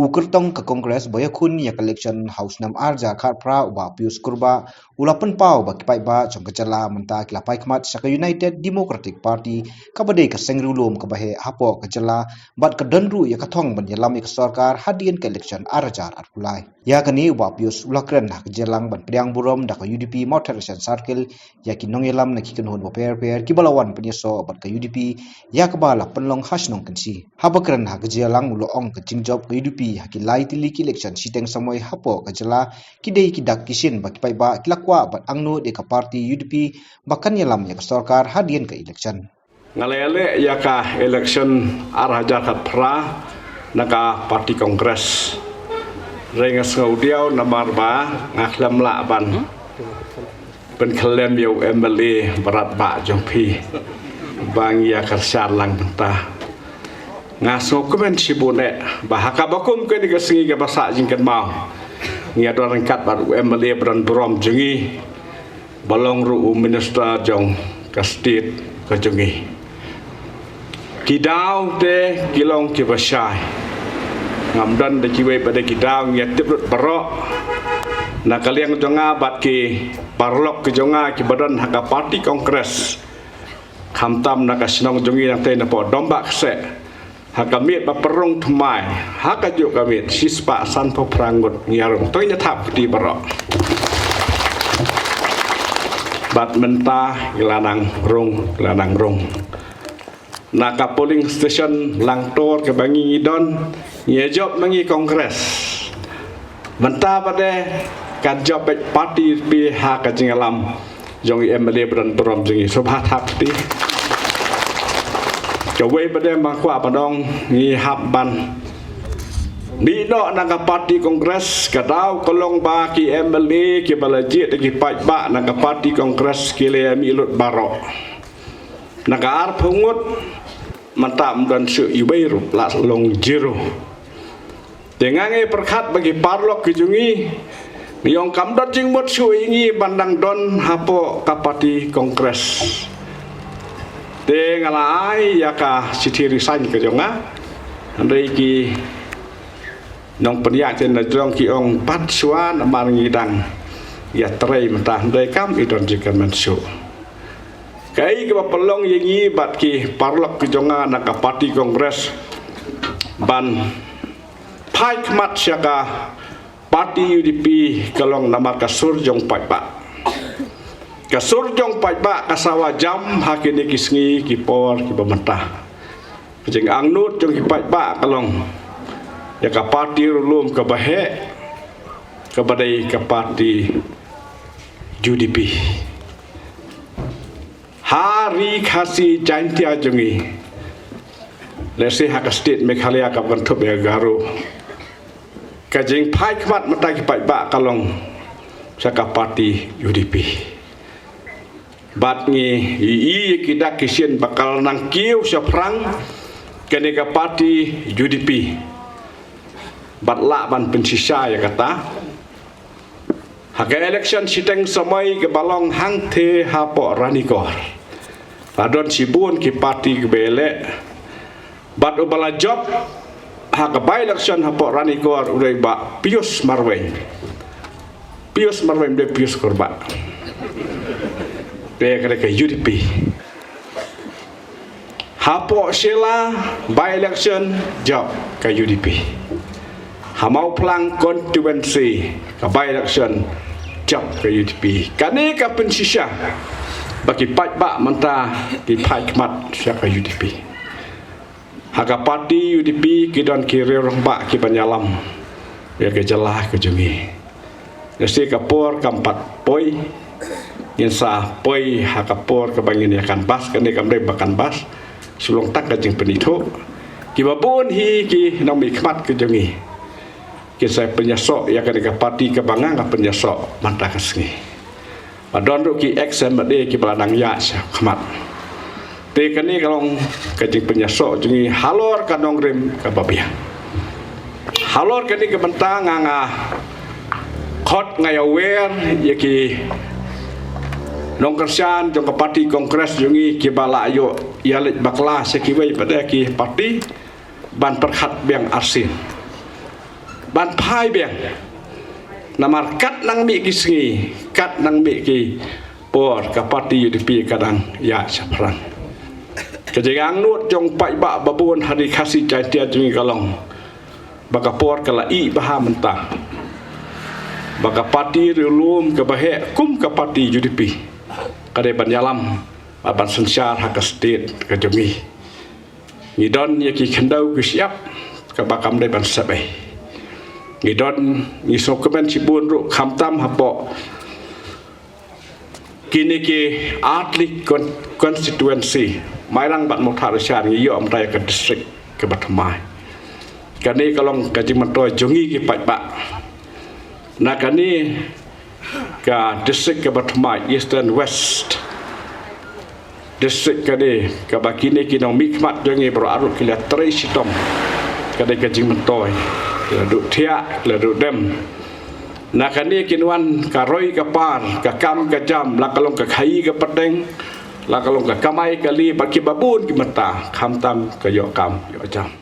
ukertong ke kongres boya kun ya election house nam arja khat pra ba pius kurba ulapan pau ba kipai ba chong kechala menta kilapai kmat saka United Democratic Party kabade ka sengrulum ka bahe hapo kechala bat ka danru ya kathong ban yalam ik sarkar hadian ke election arja arkulai ya kani ba pius ulakren ha jelang ban priang burom da ka UDP motorization circle ya ki nong yalam na ki kanhon bo per kibalawan penyeso bat ka UDP ya ka bala penlong hasnong kensi habakren ha jelang ulo ong ka jingjob ka UDP hakilai tili ki election siteng samoy hapo kajala kidei kidak kisin bakipai ba kilakwa bat angno de ka party UDP bakan yalam ya sarkar hadian ke election ngalele ya ka election arhaja kat pra naka party kongres rengas ngaudiau namar ba ngaklam la ban ben klem yo MLA berat ba jongpi bang ya karsar lang ta ngaso komen sibune bahaka bakum ke diga singi ke basa jingkan mau ngia do rangkat baru MLA beran brom jengi balong ru minister jong ka state ka jengi kidau te kilong ke basai ngamdan de kiwe pada kidau ngia tibrut barok na kaliang jonga bat ki parlok ke jonga ki badan haka party kongres khamtam na kasnong jongi nang te na po dombak se hakamit baperong thumai hakajuk kamit sispa san po prangut ngiarong toinya thap di barok bat menta lanang rong naka polling station langtor ke bangi idon ngejob mangi kongres menta pada kan job party pi haka jingalam jongi MLA beran berom jengi sobhat hap di Kawai pada makwa padong ni habban ni no nanga party kongres kadau kolong ba ki MLA ki balajit ki pai ba nanga party kongres ki le milut barok naga ar pungut mantam dan su ibairu la long jiro dengange perkhat bagi parlok ki jungi miong kamdot jing mut su ingi bandang don hapo ka party kongres te ngalai ya ka siti resign ke jonga andai ki nong penyak ten jong ki ong pat suan mar ngidang ya trei mentah andai kam idon jika mensu kai ke pelong yengi bat ki parlok ke jonga na ka party kongres ban pai kmat syaka party UDP kalong nama kasur jong pai ba kasur jong pai ba kasawa jam hakini kisngi kipor ki pemerintah jeng angnut jong ki pai ba kalong ya ka party rulum ka bahe ka badai ka party UDP hari khasi jantia jongi lesi hak state Meghalaya ka bantup ya garu ka jeng pai kmat mata ki pai ba kalong saka party UDP bat ngi i kita kisien bakal nang kiu syafrang kenega party UDP bat la ban pensisa ya kata haga election siteng samai ke balong hang the hapo ranikor adon sibun ki party ke bele bat ubala job haga by election hapo ranikor udai ba Pius Marwen de Pius korba ke UDP hapo sila by election job ke UDP hamau pelang constituency ke by election job ke UDP kani ka pensisa bagi pai ba menta di pai kmat sia ke UDP haga party UDP kidon kiri romba ki banyalam ya ke jelah ke jungi nasi kapor kampat poi insa poi hakapor kebangin yakan bas kene kamre bakan bas sulung tak kajing penito kibabun hi ki nomi kmat ke jongi kisah penyasok ya kene parti kebangang ka penyasok mantah kasngi padon ru ki XMD ki balanang ya kmat te kene kalong kajing penyasok jongi halor kanong rem ka babia halor kene ke bentang nga khot ngayawer ya ki nong kersian jong ke party kongres jungi ki bala ayo yalit bakla sekiwai pada ki party ban perkhat biang arsin ban phai beng namar kat nang mi ki singi kat nang mi ki por ka parti UDP kadang ya saprang kejangang nut jong pai ba babun hari kasih jantia jungi kalong baka por kala i baha mentah baka parti rilum ke bahe kum ka parti UDP kade ban yalam ban sensar hak state ka jungi ngidon yaki khendau ku siap ka bakam dai ban sabai ngidon ni sokemen cibun ru khamtam hapo kini ki atlik constituency mairang bat mothar syar ngi yom rai ka district ke batmai kani kalong kaji mentoi jongi ki pak na kani ka district ke batmai eastern west district kani ka bakini ki nong mikmat jongi bro aruk kila tre sitom kani kaji mentoi kila duk tiak kila duk dem na kani kinwan ka roi ka par ka kam ka jam la kalong ka khai ka padeng la kalong ka kamai kali baki babun ki mata kham tam ka yo kam yo jam